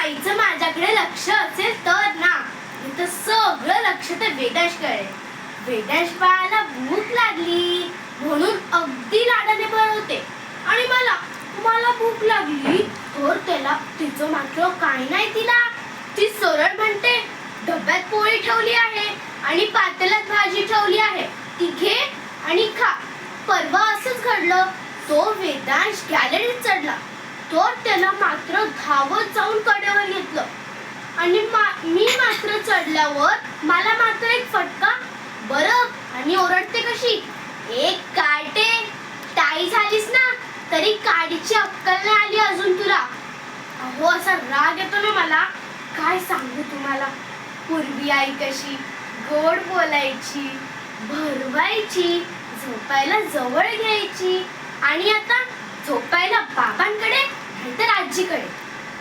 आईचं माझ्याकडे लक्ष असेल तर ना, इथं सगळं लक्ष तर वेदांशकडे. वेदांश बाळाला भूक लागली म्हणून अगदी लाडाने बोलवते आणि मला भूक लागली तर त्याला तिचं मात्र काय नाही तिला. ती सरळ म्हणते, डब्यात पोळी ठेवली आहे आणि पातेल्यात भाजी ठेवली आहे, ती घे आणि खा. परवा असंच घडलं. तो वेदांश गॅलरीत चढला तर त्याला मात्र धावत जाऊन कडेवर घेतलं आणि मी मात्र चढल्यावर मला मात्र एक फटका. बरं, आणि ओरडते कशी, एक काटे ताई झालीस ना तरी काडीची अक्कल नाही आली अजून तुला. अहो, असा राग येतो ना मला, काय सांगू तुम्हाला. पूर्वी आई कशी गोड बोलायची, भरवायची, झोपायला जवळ घ्यायची आणि आता झोपायला बाबांकडे नाहीतर आजीकडे.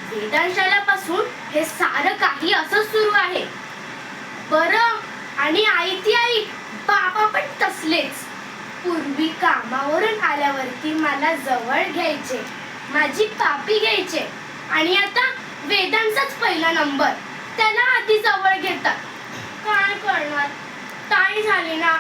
वेदांशाला पासून हे सारं काही असं सुरू आहे. बरं, आणि आई ती आई, बाबा पण तसलेच. पूर्वी कामावरून आल्यावरती मला जवळ घ्यायचे, माझी पापी घ्यायचे आणि आता वेदांचाच पहिला नंबर, त्याला आधी जवळ घेतात. काय करणार, ताई झाली ना.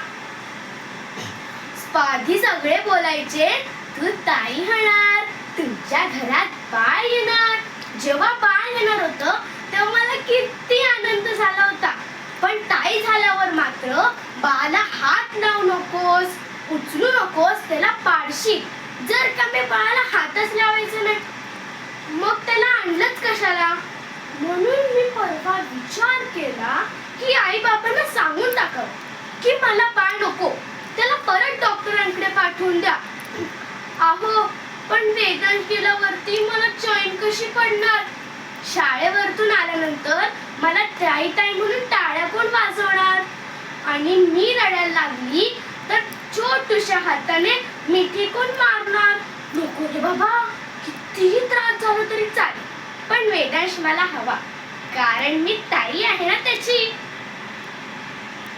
आधी सगळे बोलायचे, तू ताई होणार, तुमच्या घरात बाळ येणार. जेव्हा बाळ येणार होतं तेव्हा मला किती आनंद झाला होता, पण ताई झाल्यावर मात्र बाळाला हात लावू नकोस, उचलू नकोस, त्याला पाडशील. जर का मी बाळाला हातच लावायचं नाही मग त्याला आणलंच कशाला. म्हणून मी परवा विचार केला की आई बाबांना सांगून टाकावं की मला बाळ नको, त्याला परत डॉक्टरांकडे पाठवून द्या. अहो, पण वेदांश गेल्यावरती मला चैन कशी पडणार. शाळेवरतून आल्यानंतर मला टाई टाई म्हणून टाळ्या कोण वाजवणार आणि मी रडायला लागली तर छोटूशा हाताने मिठी कोण मारणार. नको रे बाबा, कितीही त्रास झाला तरी चालेल, पण वेदांश मला हवा, कारण मी ताई आहे ना त्याची.